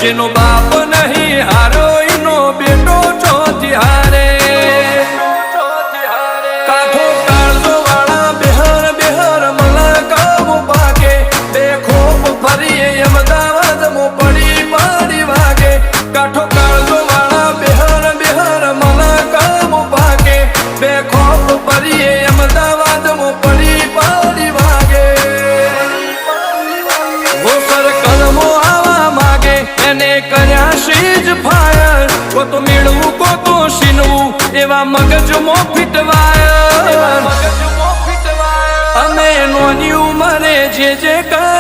જેનો બાપ નહીં હારો એનો બેટો ચોથી હારે કાઠો કાળજો વાળા બેહર બેહર મલકામ પાકે બે ખોપ ફરીએ અમદાવાદ મો પડી પડી વાગે કાઠો કાળજો વાળા બેહર બેહર મલકામ પાકે બે ખોપ ફરીએ અમદાવાદ મો પડી પડી વાગે વો સર્કલમો આવા માગે એને કર્યા શીજ ફાયર કો તો મેળવું કો તો શીનવું એવા મગજમો ફિટવાય અમે નોની ઉંમરે જે કર